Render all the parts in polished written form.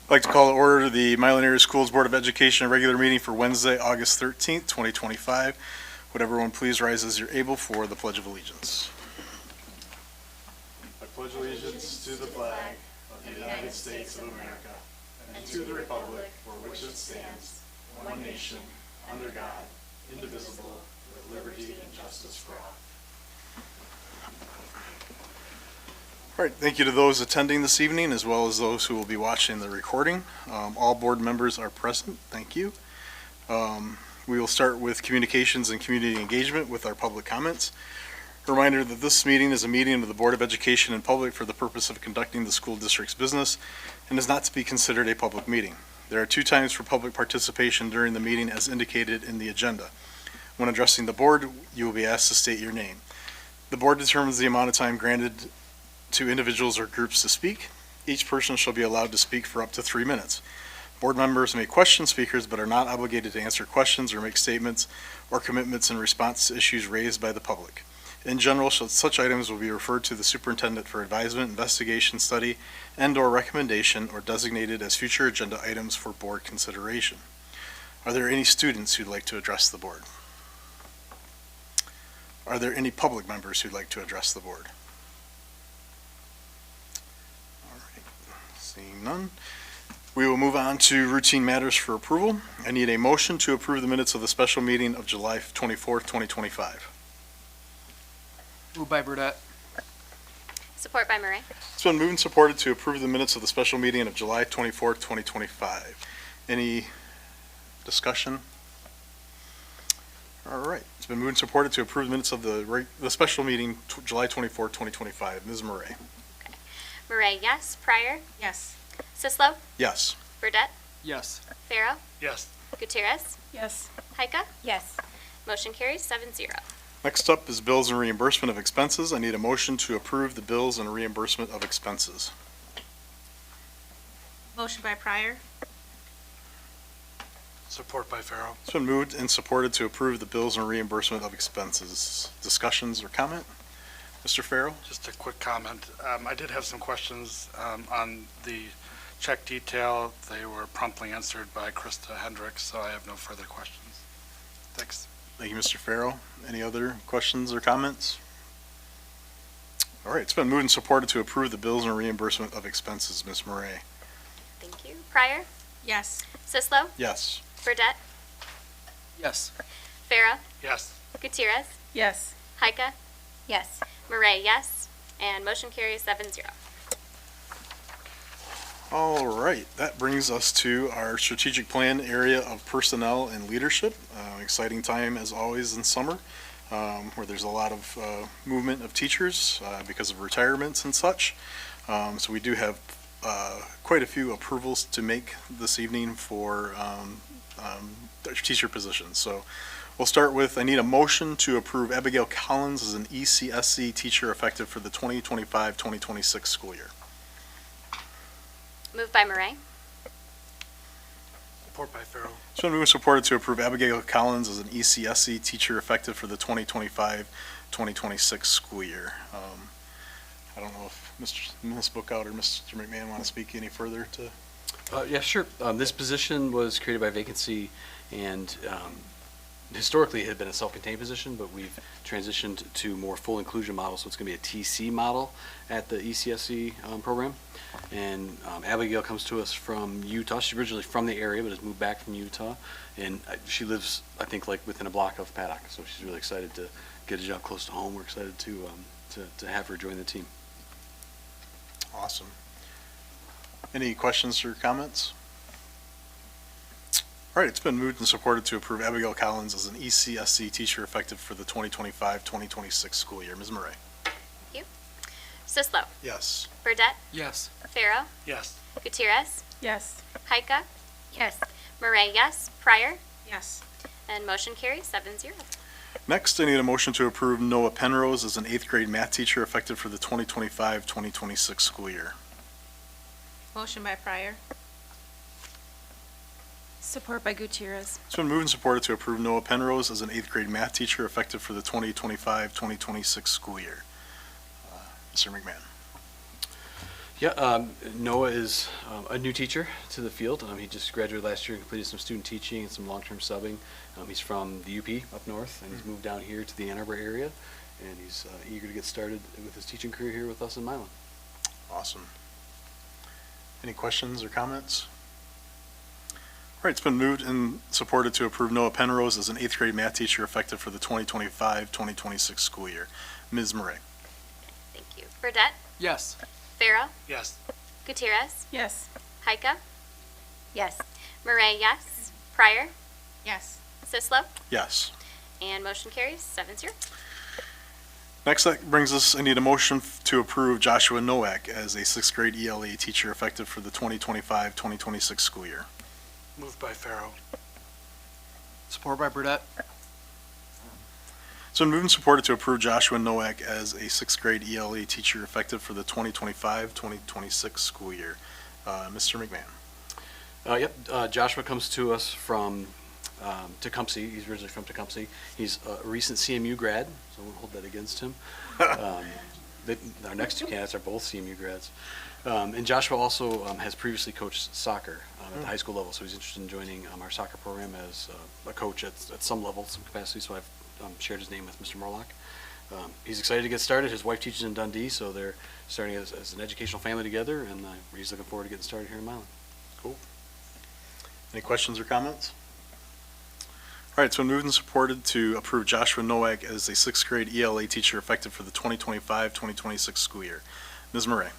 I'd like to call to order the Milan Area Schools Board of Education regular meeting for Wednesday, August 13th, 2025. Would everyone please rise as you're able for the Pledge of Allegiance. I pledge allegiance to the flag of the United States of America and to the republic for which it stands, one nation, under God, indivisible, with liberty and justice for all. All right, thank you to those attending this evening as well as those who will be watching the recording. All board members are present. Thank you. We will start with communications and community engagement with our public comments. Reminder that this meeting is a meeting of the Board of Education in public for the purpose of conducting the school district's business and is not to be considered a public meeting. There are 2 times for public participation during the meeting as indicated in the agenda. When addressing the board, you will be asked to state your name. The board determines the amount of time granted to individuals or groups to speak. Each person shall be allowed to speak for up to 3 minutes. Board members may question speakers but are not obligated to answer questions or make statements or commitments in response to issues raised by the public. In general, such items will be referred to the superintendent for advisement, investigation, study, and/or recommendation, or designated as future agenda items for board consideration. Are there any students who'd like to address the board? Are there any public members who'd like to address the board? All right, seeing none. We will move on to routine matters for approval. I need a motion to approve the minutes of the special meeting of July 24th, 2025. Moved by Burdette. Support by Murray. It's been moved and supported to approve the minutes of the special meeting of July 24th, 2025. Any discussion? All right. It's been moved and supported to approve the minutes of the special meeting July 24th, 2025. Ms. Murray. Murray, yes. Pryor? Yes. Sislo? Yes. Burdette? Yes. Farrow? Yes. Gutierrez? Yes. Heika? Yes. Motion carries 7-0. Next up is bills and reimbursement of expenses. I need a motion to approve the bills and reimbursement of expenses. Motion by Pryor. Support by Farrow. It's been moved and supported to approve the bills and reimbursement of expenses. Discussions or comment? Mr. Farrell? Just a quick comment. I did have some questions on the check detail. They were promptly answered by Krista Hendricks, so I have no further questions. Thanks. Thank you, Mr. Farrell. Any other questions or comments? All right, it's been moved and supported to approve the bills and reimbursement of expenses. Ms. Murray? Thank you. Pryor? Yes. Sislo? Yes. Burdette? Yes. Farrow? Yes. Gutierrez? Yes. Heika? Yes. Murray, yes. And motion carries 7-0. All right, that brings us to our strategic plan area of personnel and leadership. Exciting time as always in summer, where there's a lot of movement of teachers because of retirements and such. So we do have quite a few approvals to make this evening for teacher positions. So we'll start with, I need a motion to approve Abigail Collins as an ECSC teacher effective for the 2025-2026 school year. Moved by Murray. Support by Farrell. It's been moved and supported to approve Abigail Collins as an ECSC teacher effective for the 2025-2026 school year. I don't know if Ms. Bookout or Mr. McMahon want to speak any further to. Yeah, sure. This position was created by vacancy, and historically it had been a self-contained position, but we've transitioned to more full inclusion model, so it's going to be a TC model at the ECSC program. And Abigail comes to us from Utah. She's originally from the area, but has moved back from Utah, and she lives, I think, like within a block of Paddock. So she's really excited to get a job close to home. We're excited to have her join the team. Awesome. Any questions or comments? All right, it's been moved and supported to approve Abigail Collins as an ECSC teacher effective for the 2025-2026 school year. Ms. Murray? Sislo? Yes. Burdette? Yes. Farrow? Yes. Gutierrez? Yes. Heika? Yes. Murray, yes. Pryor? Yes. And motion carries 7-0. Next, I need a motion to approve Noah Penrose as an 8th grade math teacher effective for the 2025-2026 school year. Motion by Pryor. Support by Gutierrez. It's been moved and supported to approve Noah Penrose as an 8th grade math teacher effective for the 2025-2026 school year. Mr. McMahon. Yeah, Noah is a new teacher to the field. He just graduated last year and completed some student teaching and some long-term subbing. He's from the UP up north, and he's moved down here to the Ann Arbor area, and he's eager to get started with his teaching career here with us in Milan. Awesome. Any questions or comments? All right, it's been moved and supported to approve Noah Penrose as an 8th grade math teacher effective for the 2025-2026 school year. Ms. Murray? Thank you. Burdette, Yes. Farrell, Yes. Gutierrez, Yes. Heika, Yes. Murray, yes. Pryor, Yes. Sislo, Yes. and motion carries 7-0. Next, that brings us, I need a motion to approve Joshua Nowak as a 6th grade ELA teacher effective for the 2025-2026 school year. Moved by Pharaoh. Support by Burdette. It's been moved and supported to approve Joshua Nowak as a 6th grade ELA teacher effective for the 2025-2026 school year. Mr. McMahon? Yep, Joshua comes to us from Tecumseh. He's originally from Tecumseh. He's a recent CMU grad, so we'll hold that against him. Our next two candidates are both CMU grads. And Joshua also has previously coached soccer at the high school level, so he's interested in joining our soccer program as a coach at some level, some capacity, so I've shared his name with Mr. Morlock. He's excited to get started. His wife teaches in Dundee, so they're starting as an educational family together, and he's looking forward to getting started here in Milan. Cool. Any questions or comments? All right, it's been moved and supported to approve Joshua Nowak as a 6th grade ELA teacher effective for the 2025-2026 school year. Ms. Murray?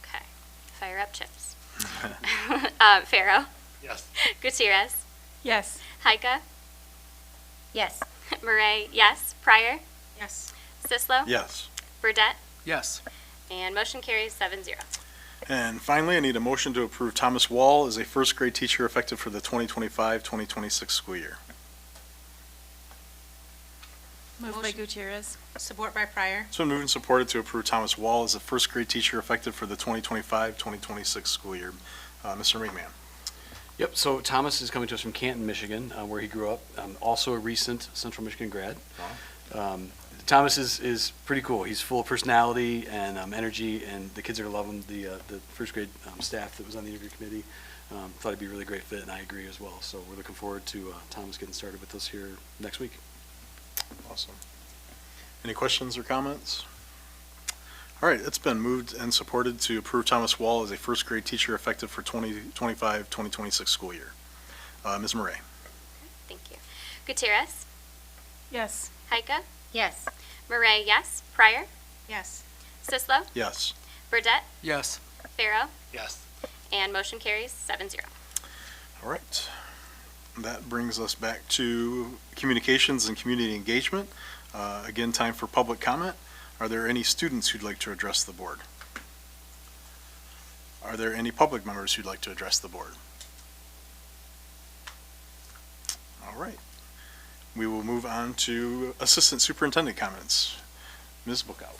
Okay. Fire up chips. Farrell, Yes. Gutierrez, Yes. Heika, Yes. Murray, yes. Pryor, Yes. Sislo, Yes. Burdette, Yes. and motion carries 7-0. And finally, I need a motion to approve Thomas Wall as a 1st grade teacher effective for the 2025-2026 school year. Moved by Gutierrez. Support by Pryor. It's been moved and supported to approve Thomas Wall as a 1st grade teacher effective for the 2025-2026 school year. Mr. McMahon? Yep, so Thomas is coming to us from Canton, Michigan, where he grew up, also a recent Central Michigan grad. Thomas is pretty cool. He's full of personality and energy, and the kids are going to love him. The 1st grade staff that was on the interview committee thought he'd be a really great fit, and I agree as well. So we're looking forward to Thomas getting started with us here next week. Awesome. Any questions or comments? All right, it's been moved and supported to approve Thomas Wall as a 1st grade teacher effective for 2025-2026 school year. Ms. Murray? Thank you. Gutierrez, Yes. Heika, Yes. Murray, yes. Pryor, Yes. Sislo, Yes. Burdette, Yes. Farrell, Yes. and motion carries 7-0. All right. That brings us back to communications and community engagement. Again, time for public comment. Are there any students who'd like to address the board? Are there any public members who'd like to address the board? All right. We will move on to assistant superintendent comments. Ms. Bookout.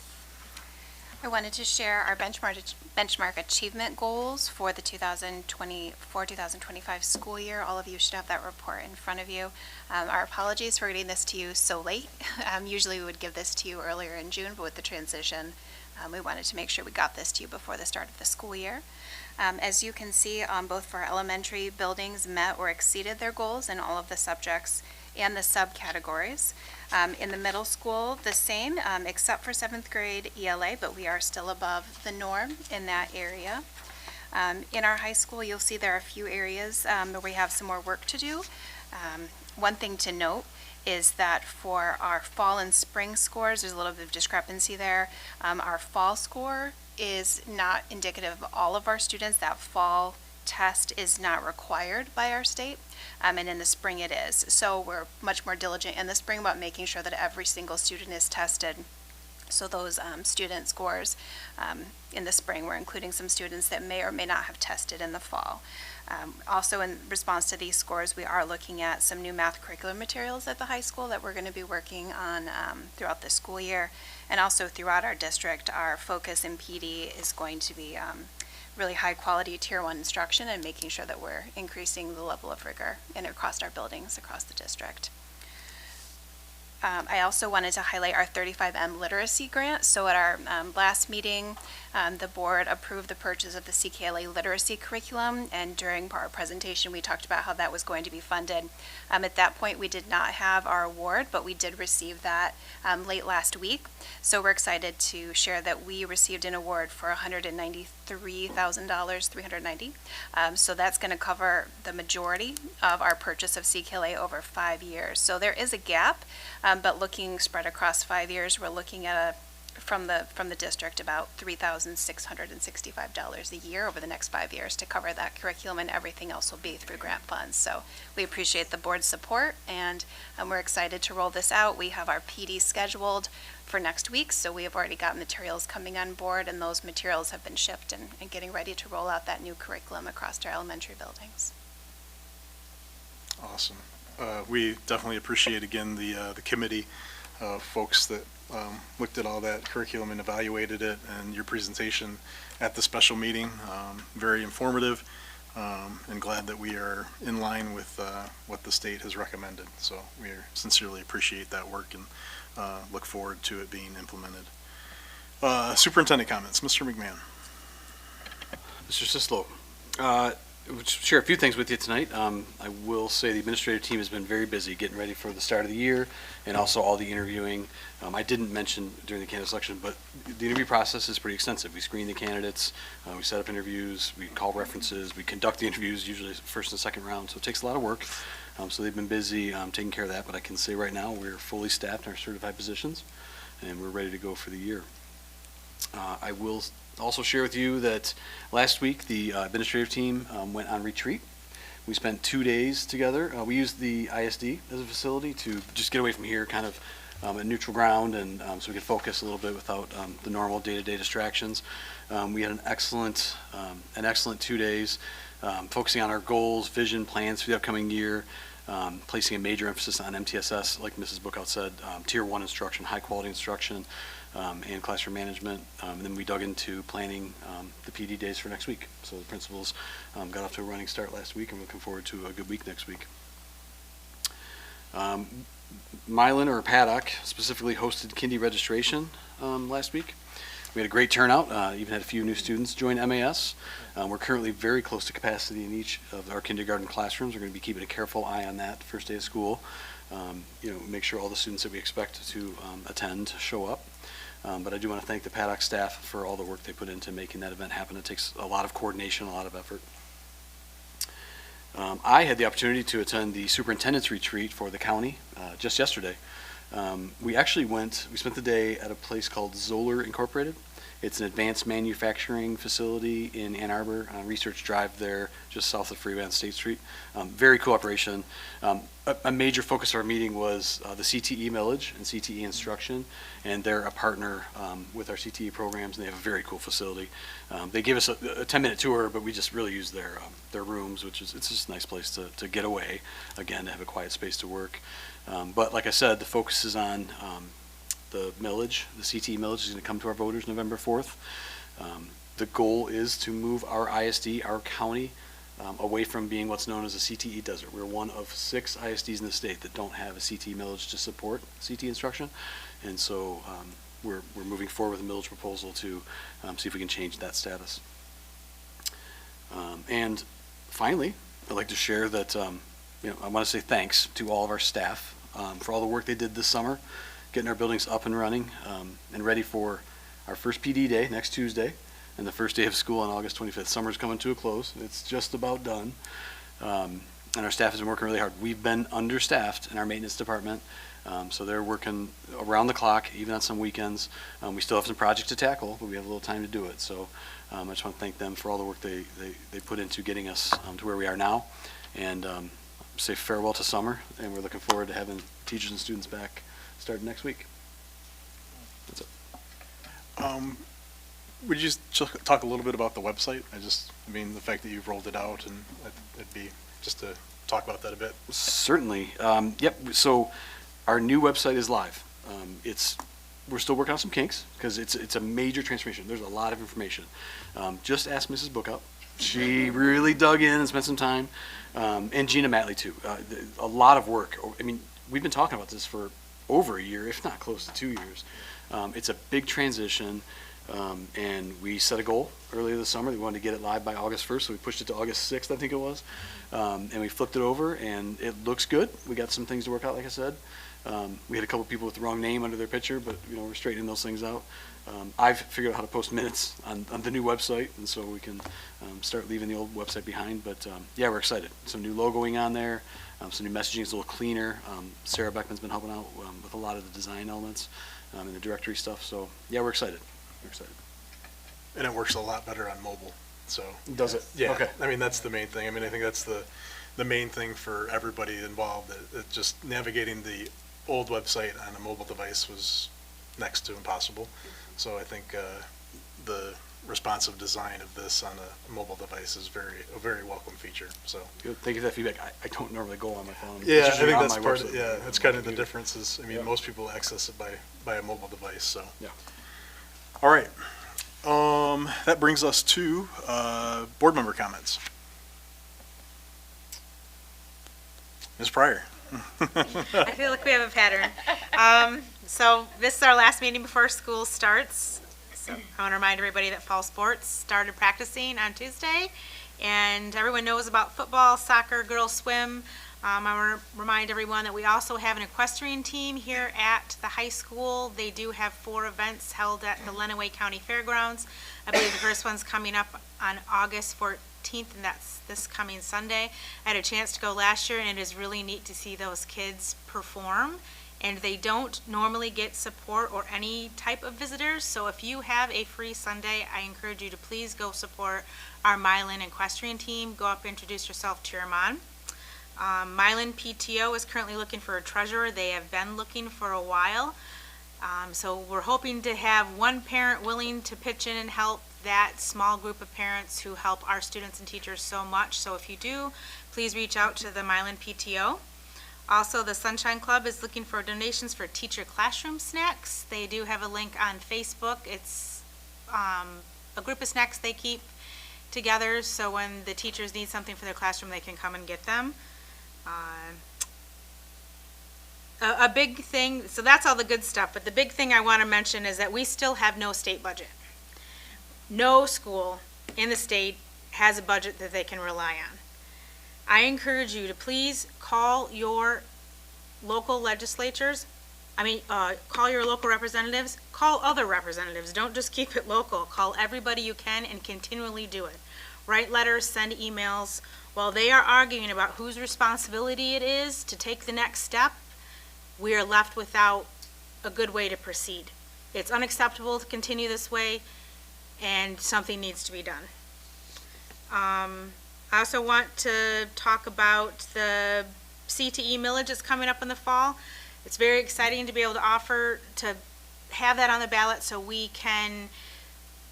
I wanted to share our benchmark achievement goals for the 2024-2025 school year. All of you should have that report in front of you. Our apologies for getting this to you so late. Usually we would give this to you earlier in June, but with the transition, we wanted to make sure we got this to you before the start of the school year. As you can see, both for our elementary buildings met or exceeded their goals in all of the subjects and the subcategories. In the middle school, the same, except for 7th grade ELA, but we are still above the norm in that area. In our high school, you'll see there are a few areas where we have some more work to do. One thing to note is that for our fall and spring scores, there's a little bit of discrepancy there. Our fall score is not indicative of all of our students. That fall test is not required by our state, and in the spring it is. So we're much more diligent in the spring about making sure that every single student is tested. So those student scores in the spring, we're including some students that may or may not have tested in the fall. Also in response to these scores, we are looking at some new math curriculum materials at the high school that we're going to be working on throughout the school year. And also throughout our district, our focus in PD is going to be really high quality tier 1 instruction and making sure that we're increasing the level of rigor across our buildings across the district. I also wanted to highlight our 35M literacy grant. So at our last meeting, the board approved the purchase of the CKLA literacy curriculum, and during our presentation, we talked about how that was going to be funded. At that point, we did not have our award, but we did receive that late last week. So we're excited to share that we received an award for $193,000, $390. So that's going to cover the majority of our purchase of CKLA over 5 years. So there is a gap, but looking spread across 5 years, we're looking at from the district about $3,665 a year over the next 5 years to cover that curriculum, and everything else will be through grant funds. So we appreciate the board's support, and we're excited to roll this out. We have our PD scheduled for next week, so we have already got materials coming on board, and those materials have been shipped and getting ready to roll out that new curriculum across our elementary buildings. Awesome. We definitely appreciate, again, the committee folks that looked at all that curriculum and evaluated it, and your presentation at the special meeting. Very informative, and glad that we are in line with what the state has recommended. So we sincerely appreciate that work and look forward to it being implemented. Superintendent comments. Mr. McMahon. Mr. Sislo, we'll share a few things with you tonight. I will say the administrative team has been very busy getting ready for the start of the year, and also all the interviewing. I didn't mention during the candidate selection, but the interview process is pretty extensive. We screen the candidates, we set up interviews, we call references, we conduct the interviews, usually first and second round, so it takes a lot of work. So they've been busy taking care of that, but I can say right now we're fully staffed in our certified positions, and we're ready to go for the year. I will also share with you that last week the administrative team went on retreat. We spent 2 days together. We used the ISD as a facility to just get away from here, kind of a neutral ground, and so we could focus a little bit without the normal day-to-day distractions. We had an excellent 2 days, focusing on our goals, vision, plans for the upcoming year, placing a major emphasis on MTSS, like Mrs. Bookout said, Tier 1 instruction, high-quality instruction, and classroom management. And then we dug into planning the PD days for next week. So the principals got off to a running start last week, and we're looking forward to a good week next week. Milan, or Paddock, specifically hosted kindy registration last week. We had a great turnout, even had a few new students join MAS. We're currently very close to capacity in each of our kindergarten classrooms. We're going to be keeping a careful eye on that first day of school. Make sure all the students that we expect to attend show up. But I do want to thank the Paddock staff for all the work they put into making that event happen. It takes a lot of coordination, a lot of effort. I had the opportunity to attend the superintendent's retreat for the county just yesterday. We spent the day at a place called Zoller Incorporated. It's an advanced manufacturing facility in Ann Arbor, Research Drive there, just south of Freeway on State Street. Very cool operation. A major focus of our meeting was the CTE millage and CTE instruction, and they're a partner with our CTE programs, and they have a very cool facility. They gave us a 10-minute tour, but we just really used their rooms, it's just a nice place to get away, again, to have a quiet space to work. But like I said, the focus is on the millage. The CTE millage is going to come to our voters November 4th. The goal is to move our ISD, our county, away from being what's known as a CTE desert. We're one of 6 ISDs in the state that don't have a CTE millage to support CTE instruction. And so we're moving forward with a millage proposal to see if we can change that status. And finally, I'd like to share that I want to say thanks to all of our staff for all the work they did this summer, getting our buildings up and running and ready for our first PD day next Tuesday and the first day of school on August 25th. Summer's coming to a close. It's just about done. And our staff has been working really hard. We've been understaffed in our maintenance department, so they're working around the clock, even on some weekends. We still have some projects to tackle, but we have a little time to do it. So I just want to thank them for all the work they put into getting us to where we are now. And say farewell to summer, and we're looking forward to having teachers and students back starting next week. That's it. Would you just talk a little bit about the website? The fact that you've rolled it out, and it'd be just to talk about that a bit. Certainly. Yep. So our new website is live. We're still working on some kinks because it's a major transformation. There's a lot of information. Just ask Mrs. Bookout. She really dug in and spent some time. And Gina Matley too. A lot of work. We've been talking about this for over a year, if not close to 2 years. It's a big transition, and we set a goal earlier this summer. We wanted to get it live by August 1st, so we pushed it to August 6th, I think it was. And we flipped it over, and it looks good. We got some things to work out, like I said. We had a couple people with the wrong name under their picture, but, we're straightening those things out. I've figured out how to post minutes on the new website, and so we can start leaving the old website behind. But, yeah, we're excited. Some new logoing on there, some new messaging is a little cleaner. Sarah Beckman's been helping out with a lot of the design elements and the directory stuff. So, yeah, we're excited. We're excited. And it works a lot better on mobile, so. Does it? Yeah, Okay. I mean, that's the main thing. I mean, I think that's the main thing for everybody involved. That just navigating the old website on a mobile device was next to impossible. So I think the responsive design of this on a mobile device is a very welcome feature, so. Good. Thank you for that feedback. I don't normally go on my phone. Yeah, It's I usually think on that's my part, website. yeah, that's kind of the difference is, Yeah. most people access it by a mobile device, so. Yeah. All right. That brings us to board member comments. Ms. Pryor. I feel like we have a pattern. So this is our last meeting before school starts. So I want to remind everybody that fall sports started practicing on Tuesday, and everyone knows about football, soccer, girls swim. I want to remind everyone that we also have an equestrian team here at the high school. They do have 4 events held at the Lenawee County Fairgrounds. I believe the first one's coming up on August 14th, and that's this coming Sunday. I had a chance to go last year, and it is really neat to see those kids perform. And they don't normally get support or any type of visitors, so if you have a free Sunday, I encourage you to please go support our Milan equestrian team. Go up, introduce yourself to your mom. Milan PTO is currently looking for a treasurer. They have been looking for a while. So we're hoping to have one parent willing to pitch in and help that small group of parents who help our students and teachers so much. So if you do, please reach out to the Milan PTO. Also, the Sunshine Club is looking for donations for teacher classroom snacks. They do have a link on Facebook. It's a group of snacks they keep together, so when the teachers need something for their classroom, they can come and get them. A big thing, so that's all the good stuff, but the big thing I want to mention is that we still have no state budget. No school in the state has a budget that they can rely on. I encourage you to please call your local legislatures, call your local representatives, call other representatives. Don't just keep it local. Call everybody you can and continually do it. Write letters, send emails. While they are arguing about whose responsibility it is to take the next step, we are left without a good way to proceed. It's unacceptable to continue this way, and something needs to be done. I also want to talk about the CTE millage that's coming up in the fall. It's very exciting to be able to have that on the ballot so we can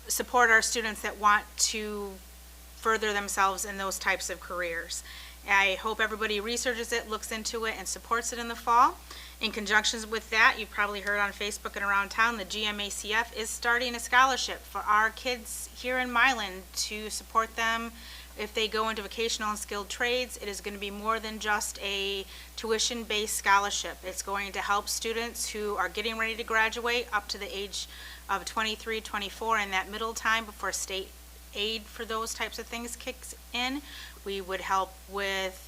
support our students that want to further themselves in those types of careers. I hope everybody researches it, looks into it, and supports it in the fall. In conjunction with that, you've probably heard on Facebook and around town, the GMACF is starting a scholarship for our kids here in Milan to support them if they go into vocational and skilled trades. It is going to be more than just a tuition-based scholarship. It's going to help students who are getting ready to graduate up to the age of 23, 24, in that middle time before state aid for those types of things kicks in. We would help with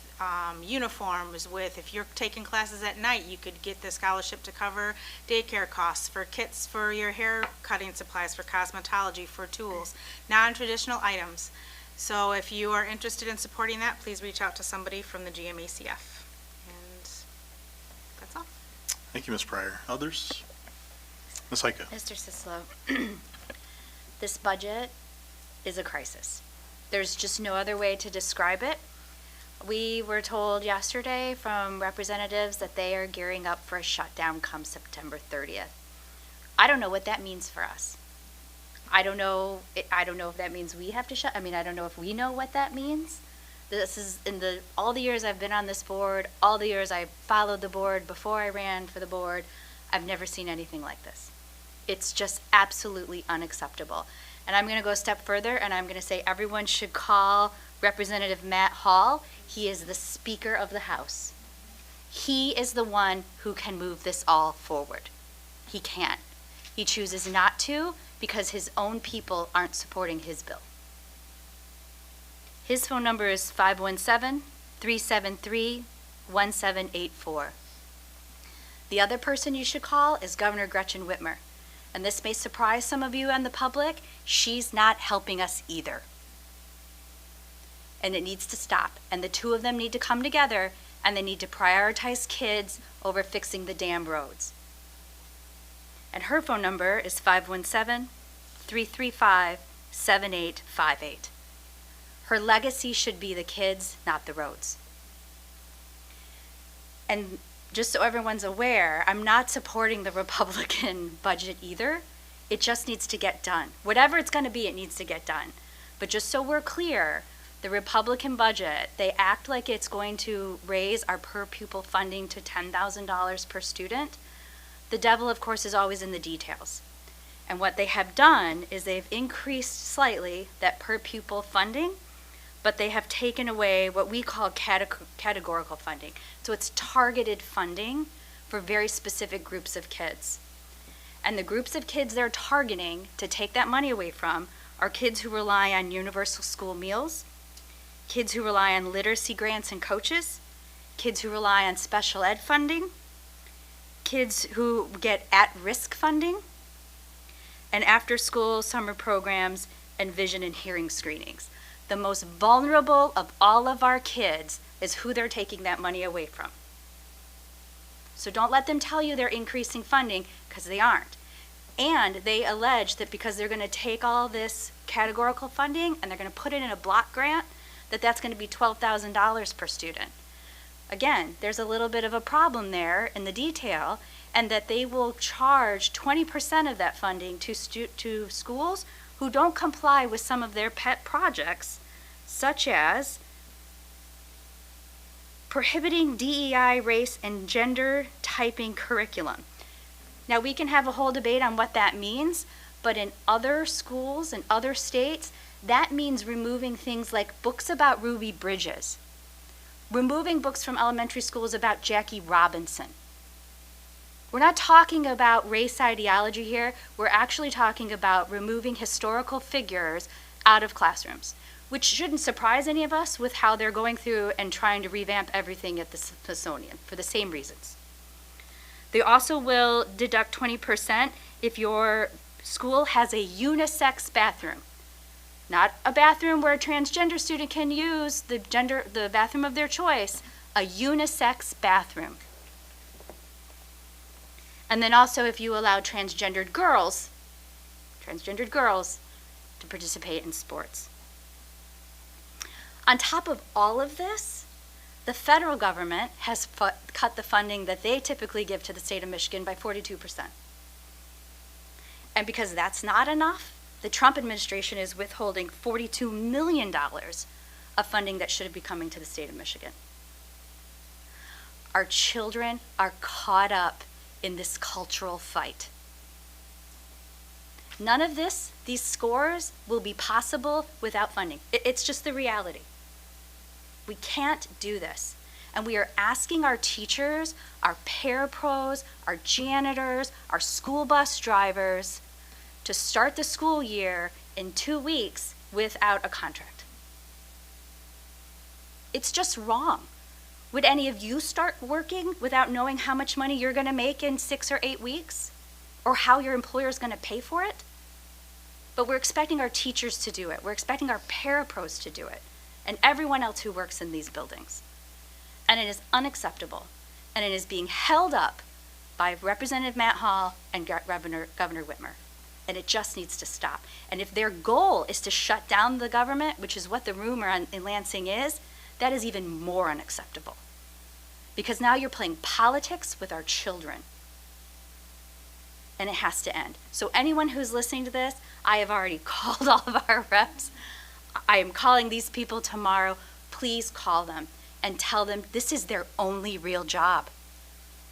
uniforms, if you're taking classes at night, you could get the scholarship to cover daycare costs, for kits for your hair cutting supplies, for cosmetology, for tools, non-traditional items. So if you are interested in supporting that, please reach out to somebody from the GMACF. And that's all. Thank you, Ms. Pryor. Others? Ms. Heike. Mr. Sislo, this budget is a crisis. There's just no other way to describe it. We were told yesterday from representatives that they are gearing up for a shutdown come September 30th. I don't know what that means for us. I don't know if that means we have to shut. I don't know if we know what that means. This is all the years I've been on this board, all the years I followed the board before I ran for the board, I've never seen anything like this. It's just absolutely unacceptable. And I'm going to go a step further, and I'm going to say everyone should call Representative Matt Hall. He is the Speaker of the House. He is the one who can move this all forward. He can. He chooses not to because his own people aren't supporting his bill. His phone number is 517-373-1784. The other person you should call is Governor Gretchen Whitmer. And this may surprise some of you and the public, she's not helping us either. And it needs to stop. And the two of them need to come together, and they need to prioritize kids over fixing the damn roads. And her phone number is 517-335-7858. Her legacy should be the kids, not the roads. And just so everyone's aware, I'm not supporting the Republican budget either. It just needs to get done. Whatever it's going to be, it needs to get done. But just so we're clear, the Republican budget, they act like it's going to raise our per pupil funding to $10,000 per student. The devil, of course, is always in the details. And what they have done is they've increased slightly that per pupil funding, but they have taken away what we call categorical funding. So it's targeted funding for very specific groups of kids. And the groups of kids they're targeting to take that money away from are kids who rely on universal school meals, kids who rely on literacy grants and coaches, kids who rely on special ed funding, kids who get at-risk funding, and after-school summer programs and vision and hearing screenings. The most vulnerable of all of our kids is who they're taking that money away from. So don't let them tell you they're increasing funding, because they aren't. And they allege that because they're going to take all this categorical funding and they're going to put it in a block grant, that's going to be $12,000 per student. Again, there's a little bit of a problem there in the detail, and that they will charge 20% of that funding to schools who don't comply with some of their pet projects, such as prohibiting DEI, race, and gender typing curriculum. Now, we can have a whole debate on what that means, but in other schools and other states, that means removing things like books about Ruby Bridges, removing books from elementary schools about Jackie Robinson. We're not talking about race ideology here. We're actually talking about removing historical figures out of classrooms, which shouldn't surprise any of us with how they're going through and trying to revamp everything at the Smithsonian for the same reasons. They also will deduct 20% if your school has a unisex bathroom. Not a bathroom where a transgender student can use the bathroom of their choice, a unisex bathroom. And then also if you allow transgendered girls to participate in sports. On top of all of this, the federal government has cut the funding that they typically give to the state of Michigan by 42%. And because that's not enough, the Trump administration is withholding $42 million of funding that should be coming to the state of Michigan. Our children are caught up in this cultural fight. None of these scores will be possible without funding. It's just the reality. We can't do this. And we are asking our teachers, our parapros, our janitors, our school bus drivers to start the school year in 2 weeks without a contract. It's just wrong. Would any of you start working without knowing how much money you're going to make in 6 or 8 weeks? Or how your employer is going to pay for it? But we're expecting our teachers to do it. We're expecting our parapros to do it. And everyone else who works in these buildings. And it is unacceptable. And it is being held up by Representative Matt Hall and Governor Whitmer. And it just needs to stop. And if their goal is to shut down the government, which is what the rumor in Lansing is, that is even more unacceptable. Because now you're playing politics with our children. And it has to end. So anyone who's listening to this, I have already called all of our reps. I am calling these people tomorrow. Please call them and tell them this is their only real job.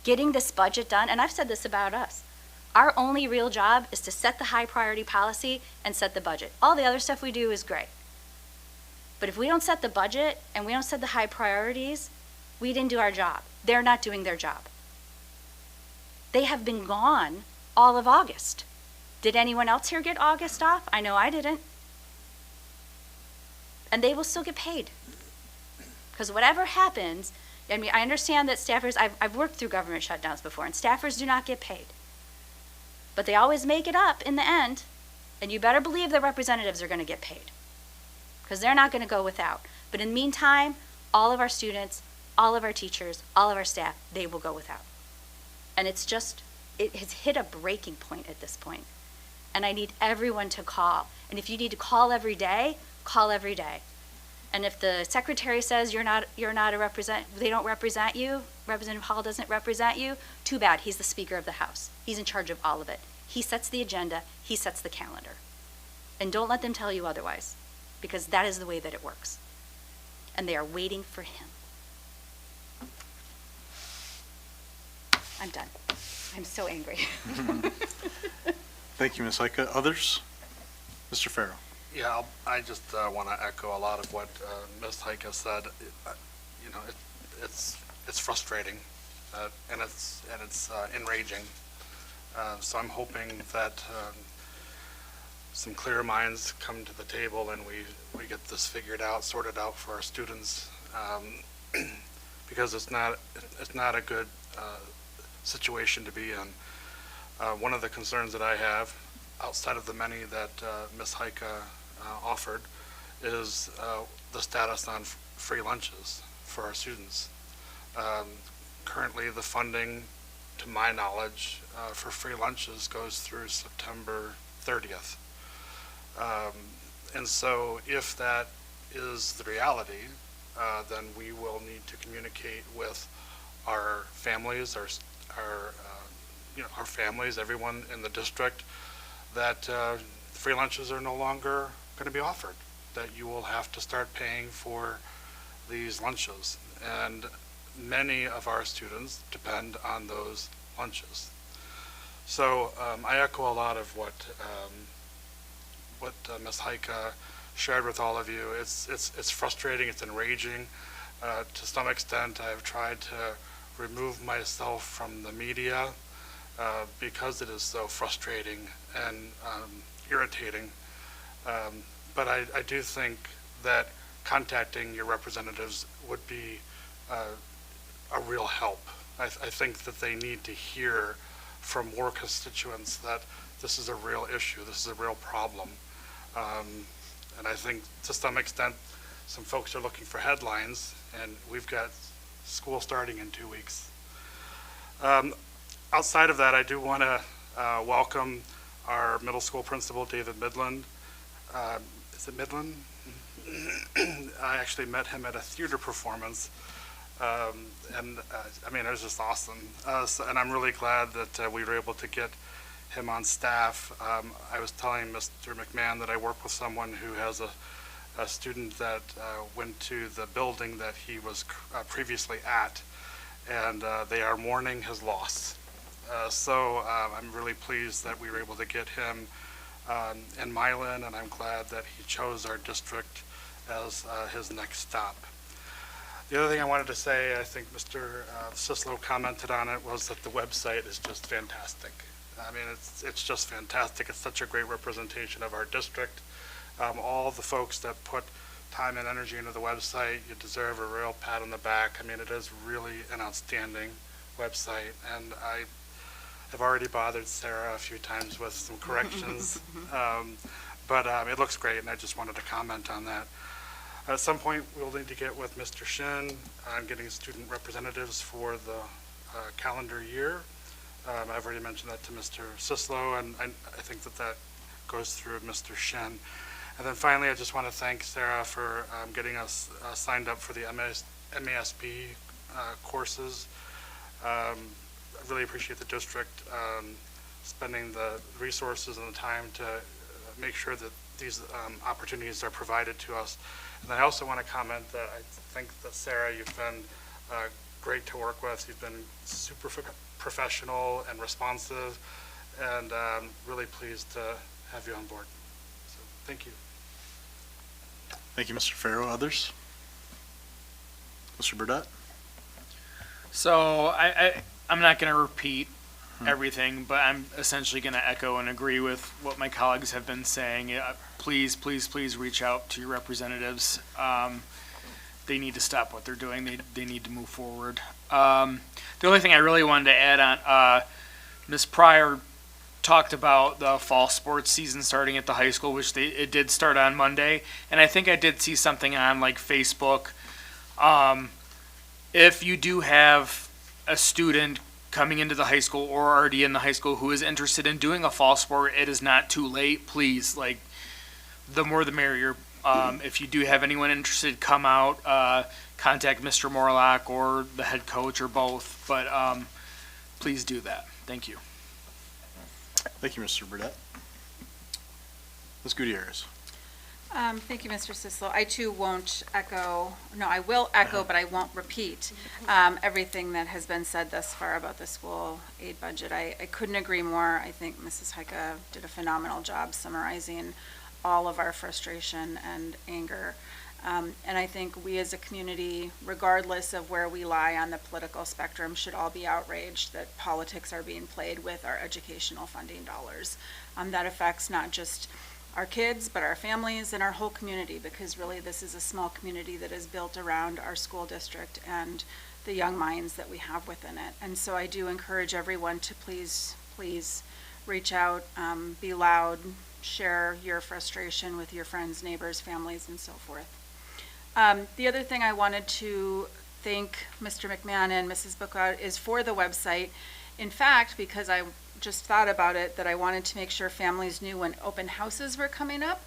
Getting this budget done, and I've said this about us, our only real job is to set the high priority policy and set the budget. All the other stuff we do is great. But if we don't set the budget and we don't set the high priorities, We didn't do our job. They're not doing their job. They have been gone all of August. Did anyone else here get August off? I know I didn't. And they will still get paid. Because whatever happens, I mean, I understand that staffers, I've worked through government shutdowns before, and staffers do not get paid. But they always make it up in the end, and you better believe the representatives are going to get paid. Because they're not going to go without. But in the meantime, all of our students, all of our teachers, all of our staff, they will go without. And it's just, it has hit a breaking point at this point. And I need everyone to call. And if you need to call every day, call every day. And if the secretary says you're not a they don't represent you, Representative Hall doesn't represent you, too bad, he's the Speaker of the House. He's in charge of all of it. He sets the agenda, he sets the calendar. And don't let them tell you otherwise, because that is the way that it works. And they are waiting for him. I'm done. I'm so angry. Thank you, Ms. Heike. Others? Mr. Farrow. Yeah, I just want to echo a lot of what Ms. Heike said. You know, it's frustrating and it's enraging. So I'm hoping that some clear minds come to the table and we get this figured out, sorted out for our students, because it's not a good situation to be in. One of the concerns that I have, outside of the many that Ms. Heike offered, is the status on free lunches for our students. Currently, the funding, to my knowledge, for free lunches goes through September 30th. And so if that is the reality, then we will need to communicate with our families, our families, everyone in the district, that free lunches are no longer going to be offered, that you will have to start paying for these lunches. And many of our students depend on those lunches. So I echo a lot of what Ms. Heike shared with all of you. It's frustrating, it's enraging. To some extent, I've tried to remove myself from the media because it is so frustrating and irritating. But I do think that contacting your representatives would be a real help. I think that they need to hear from more constituents that this is a real issue, this is a real problem. And I think to some extent, some folks are looking for headlines, and we've got school starting in 2 weeks. Outside of that, I do want to welcome our middle school principal, David Midland. Is it Midland? I actually met him at a theater performance, and I mean, it was just awesome. And I'm really glad that we were able to get him on staff. I was telling Mr. McMahon that I work with someone who has a student that went to the building that he was previously at, and they are mourning his loss. So I'm really pleased that we were able to get him in Milan, and I'm glad that he chose our district as his next stop. The other thing I wanted to say, I think Mr. Sislo commented on it, was that the website is just fantastic. I mean, it's just fantastic. It's such a great representation of our district. All the folks that put time and energy into the website, you deserve a real pat on the back. I mean, it is really an outstanding website, and I have already bothered Sarah a few times with some corrections, but it looks great, and I just wanted to comment on that. At some point, we'll need to get with Mr. Shin on getting student representatives for the calendar year. I've already mentioned that to Mr. Sislo, and I think that goes through Mr. Shin. And then finally, I just want to thank Sarah for getting us signed up for the MASB courses. I really appreciate the district spending the resources and the time to make sure that these opportunities are provided to us. And I also want to comment that I think that Sarah, you've been great to work with. You've been super professional and responsive, and really pleased to have you on board. So thank you. Thank you, Mr. Farrow. Others? Mr. Burdette? So I'm not going to repeat everything, but I'm essentially going to echo and agree with what my colleagues have been saying. Please, please, please reach out to your representatives. They need to stop what they're doing. They need to move forward. The only thing I really wanted to add on, Ms. Pryor talked about the fall sports season starting at the high school, which it did start on Monday. And I think I did see something on like Facebook. If you do have a student coming into the high school or already in the high school who is interested in doing a fall sport, it is not too late. Please, like, the more the merrier. If you do have anyone interested, come out, contact Mr. Morlock or the head coach or both. But please do that. Thank you. Thank you, Mr. Burdette. Ms. Gutierrez. Thank you, Mr. Sislo. I too won't echo, no, I will echo, but I won't repeat everything that has been said thus far about the school aid budget. I couldn't agree more. I think Mrs. Heike did a phenomenal job summarizing all of our frustration and anger. And I think we as a community, regardless of where we lie on the political spectrum, should all be outraged that politics are being played with our educational funding dollars. That affects not just our kids, but our families and our whole community, because really this is a small community that is built around our school district and the young minds that we have within it. And so I do encourage everyone to please reach out, be loud, share your frustration with your friends, neighbors, families, and so forth. The other thing I wanted to thank Mr. McMahon and Mrs. Bookout is for the website. In fact, because I just thought about it, that I wanted to make sure families knew when open houses were coming up.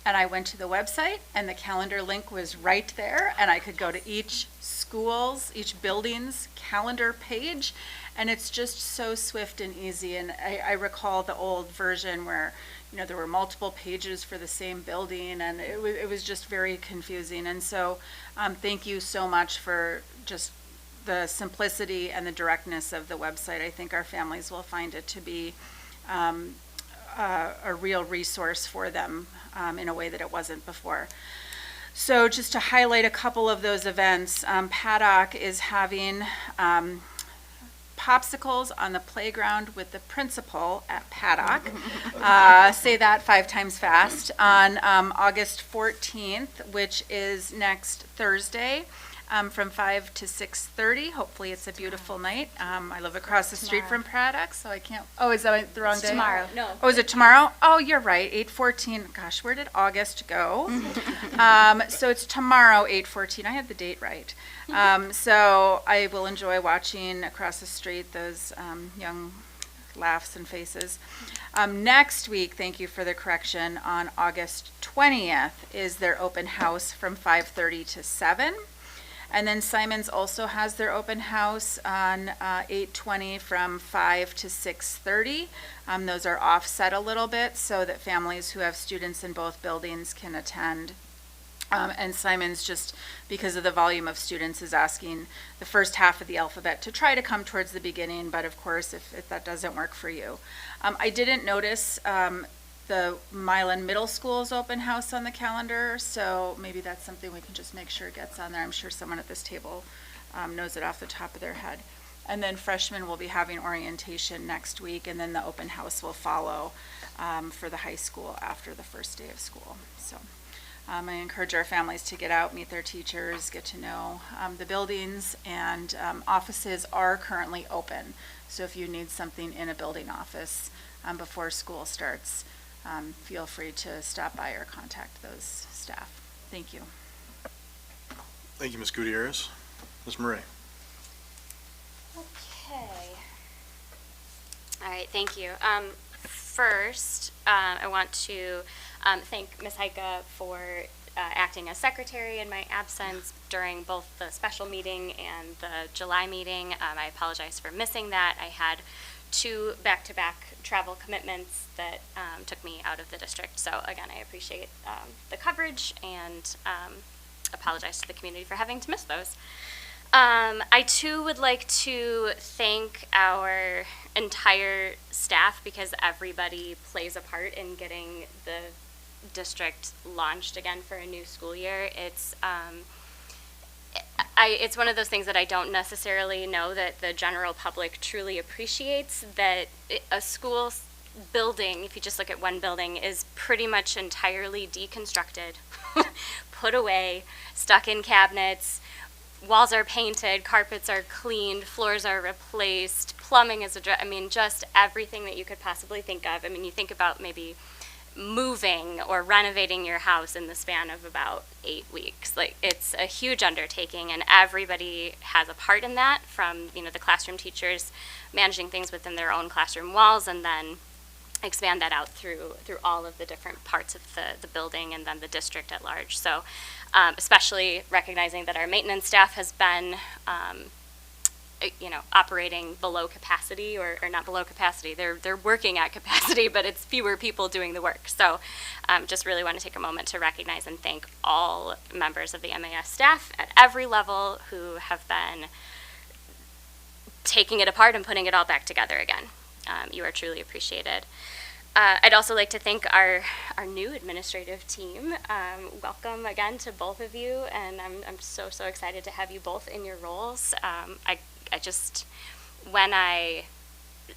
And I went to the website and the calendar link was right there, and I could go to each building's calendar page, and it's just so swift and easy. And I recall the old version where, there were multiple pages for the same building, and it was just very confusing. And so thank you so much for just the simplicity and the directness of the website. I think our families will find it to be a real resource for them in a way that it wasn't before. So just to highlight a couple of those events, Paddock is having popsicles on the playground with the principal at Paddock. Say that 5 times fast. On August 14th, which is next Thursday, from 5 to 6:30. Hopefully it's a beautiful night. I live across the street from Paddock, so I can't, oh, is that the wrong day? tomorrow. No. Oh, is it tomorrow? Oh, you're right, 8:14. Gosh, where did August go? So it's tomorrow, 8:14. I had the date right. So I will enjoy watching across the street those young laughs and faces. Next week, thank you for the correction, on August 20th is their open house from 5:30 to 7. And then Simon's also has their open house on 8/20 from 5 to 6:30. Those are offset a little bit so that families who have students in both buildings can attend. And Simon's, just because of the volume of students, is asking the first half of the alphabet to try to come towards the beginning, but of course, if that doesn't work for you. I didn't notice the Milan Middle School's open house on the calendar, so maybe that's something we can just make sure gets on there. I'm sure someone at this table knows it off the top of their head. And then freshmen will be having orientation next week, and then the open house will follow for the high school after the first day of school. So I encourage our families to get out, meet their teachers, get to know the buildings, and offices are currently open. So if you need something in a building office before school starts, feel free to stop by or contact those staff. Thank you. Thank you, Ms. Gutierrez. Ms. Murray. Okay. All right, thank you. First, I want to thank Ms. Heike for acting as secretary in my absence during both the special meeting and the July meeting. I apologize for missing that. I had 2 back-to-back travel commitments that took me out of the district. So again, I appreciate the coverage and apologize to the community for having to miss those. I too would like to thank our entire staff, because everybody plays a part in getting the district launched again for a new school year. it's one of those things that I don't necessarily know that the general public truly appreciates, that a school building, if you just look at one building, is pretty much entirely deconstructed, put away, stuck in cabinets, walls are painted, carpets are cleaned, floors are replaced, plumbing is I mean, just everything that you could possibly think of. I mean, you think about maybe moving or renovating your house in the span of about 8 weeks. Like, it's a huge undertaking, and everybody has a part in that, from, you know, the classroom teachers managing things within their own classroom walls, and then expand that out through all of the different parts of the building and then the district at large. So especially recognizing that our maintenance staff has been operating below capacity, or not below capacity. They're working at capacity, but it's fewer people doing the work. So just really want to take a moment to recognize and thank all members of the MAS staff at every level who have been taking it apart and putting it all back together again. You are truly appreciated. I'd also like to thank our new administrative team. Welcome again to both of you, and I'm so excited to have you both in your roles. I just, when I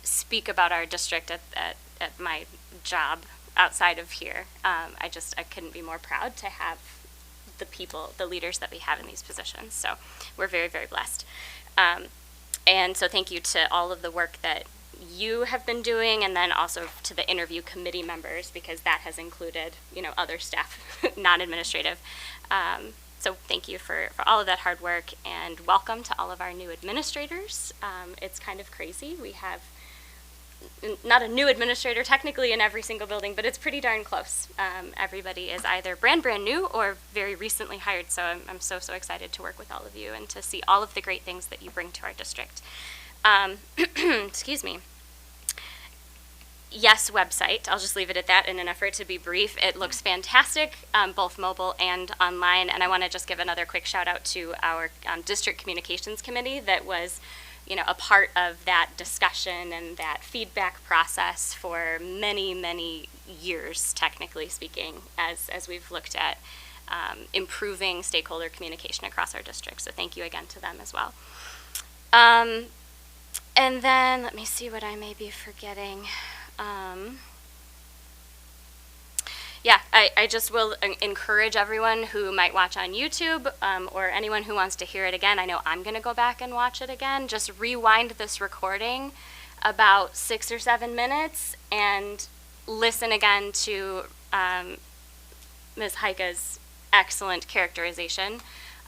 speak about our district at my job outside of here, I couldn't be more proud to have the people, the leaders that we have in these positions. So we're very, very blessed. And so thank you to all of the work that you have been doing, and then also to the interview committee members, because that has included, other staff, non-administrative. So thank you for all of that hard work, and welcome to all of our new administrators. It's kind of crazy. We have not a new administrator technically in every single building, but it's pretty darn close. Everybody is either brand new or very recently hired, so I'm so excited to work with all of you and to see all of the great things that you bring to our district. Excuse me. Yes, website. I'll just leave it at that in an effort to be brief. It looks fantastic, both mobile and online. And I want to just give another quick shout out to our district communications committee that was, a part of that discussion and that feedback process for many years, technically speaking, as we've looked at improving stakeholder communication across our district. So thank you again to them as well. And then let me see what I may be forgetting. I just will encourage everyone who might watch on YouTube, or anyone who wants to hear it again. I know I'm going to go back and watch it again. Just rewind this recording about 6 or 7 minutes and listen again to Ms. Heike's excellent characterization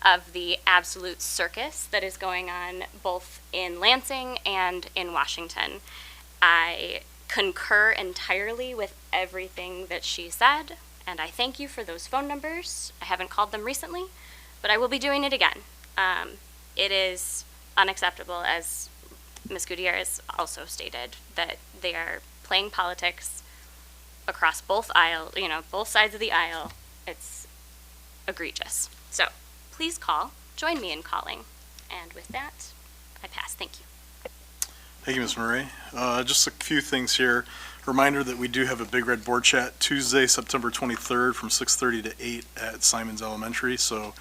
of the absolute circus that is going on both in Lansing and in Washington. I concur entirely with everything that she said, and I thank you for those phone numbers. I haven't called them recently, but I will be doing it again. It is unacceptable, as Ms. Gutierrez also stated, that they are playing politics across both sides of the aisle. It's egregious. So please call. Join me in calling. And with that, I pass. Thank you. Thank you, Ms. Murray. Just a few things here. Reminder that we do have a Big Red Board Chat Tuesday, September 23rd from 6:30 to 8 at Simons Elementary. So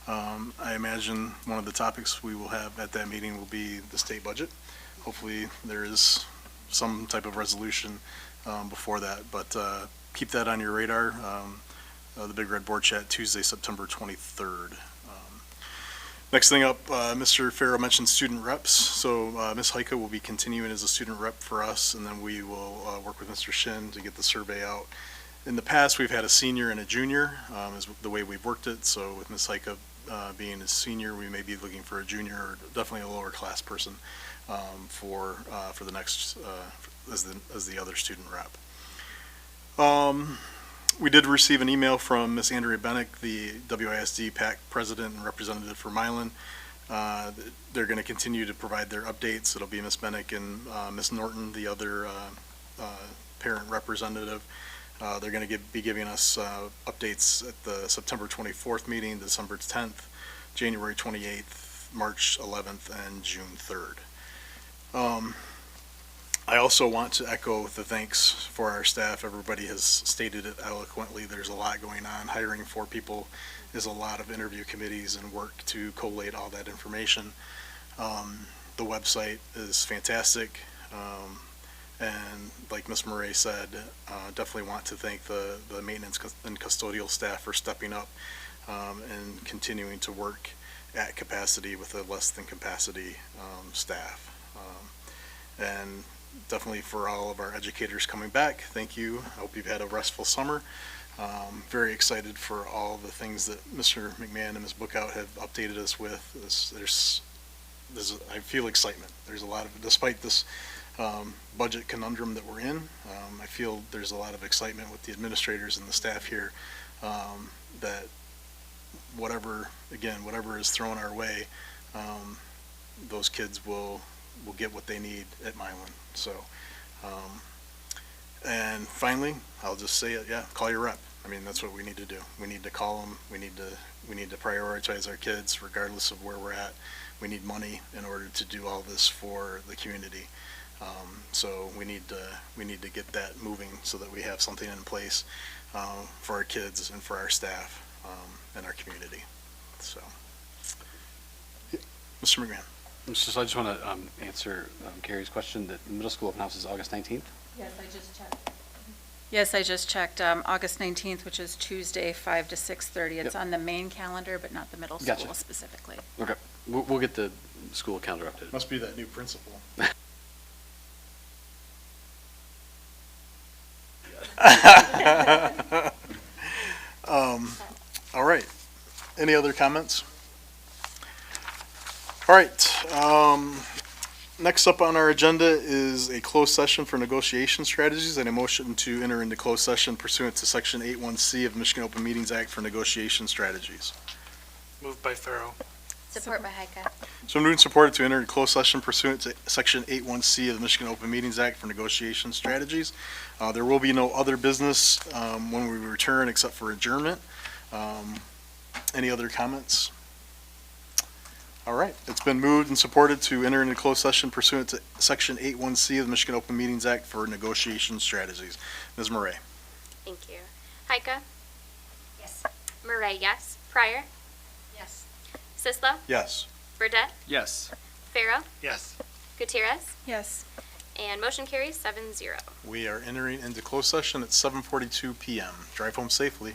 I imagine one of the topics we will have at that meeting will be the state budget. Hopefully there is some type of resolution before that, but keep that on your radar. The Big Red Board Chat Tuesday, September 23rd. Next thing up, Mr. Farrow mentioned student reps. So Ms. Heike will be continuing as a student rep for us, and then we will work with Mr. Shin to get the survey out. In the past, we've had a senior and a junior, is the way we've worked it. So with Ms. Heike being a senior, we may be looking for a junior, or definitely a lower class person for the next as the other student rep. We did receive an email from Ms. Andrea Bennick, the WISD PAC president and representative for Milan. They're going to continue to provide their updates. It'll be Ms. Bennick and Ms. Norton, the other parent representative. They're going to be giving us updates at the September 24th meeting, December 10th, January 28th, March 11th, and June 3rd. I also want to echo the thanks for our staff. Everybody has stated it eloquently. There's a lot going on. Hiring 4 people is a lot of interview committees and work to collate all that information. The website is fantastic. And like Ms. Murray said, definitely want to thank the maintenance and custodial staff for stepping up and continuing to work at capacity with a less than capacity staff. And definitely for all of our educators coming back, thank you. I hope you've had a restful summer. Very excited for all the things that Mr. McMahon and Ms. Bookout have updated us with. I feel excitement. There's a lot of, despite this budget conundrum that we're in, I feel there's a lot of excitement with the administrators and the staff here that whatever is thrown our way, those kids will get what they need at Milan. So, and finally, I'll just say it, yeah, call your rep. I mean, that's what we need to do. We need to call them. We need to prioritize our kids regardless of where we're at. We need money in order to do all this for the community. So we need to get that moving so that we have something in place for our kids and for our staff and our community. So, yeah. Mr. McMahon. So I just want to answer Gary's question that the middle school open house is August 19th. Yes, I just checked. August 19th, which is Tuesday, 5 to 6:30. It's Yep. on the main calendar, but not the middle Gotcha. school specifically. Okay, we'll get the school calendar updated. Must be that new principal. All right. Any other comments? All right. Next up on our agenda is a closed session for negotiation strategies and a motion to enter into closed session pursuant to Section 81C of the Michigan Open Meetings Act for negotiation strategies. Moved by Farrow. Support by Heika. So moved and supported to enter into closed session pursuant to Section 81C of the Michigan Open Meetings Act for negotiation strategies. There will be no other business when we return except for adjournment. Any other comments? All right, it's been moved and supported to enter into closed session pursuant to Section 81C of the Michigan Open Meetings Act for negotiation strategies. Ms. Murray? Thank you. Heika? Yes. Murray, yes. Pryor? Yes. Sislo? Yes. Burdette? Yes. Farrow? Yes. Gutierrez? Yes. And motion carries 7-0. We are entering into closed session at 7:42 PM. Drive home safely.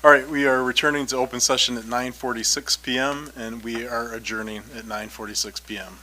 All right, we are returning to open session at 9:46 PM, and we are adjourning at 9:46 PM.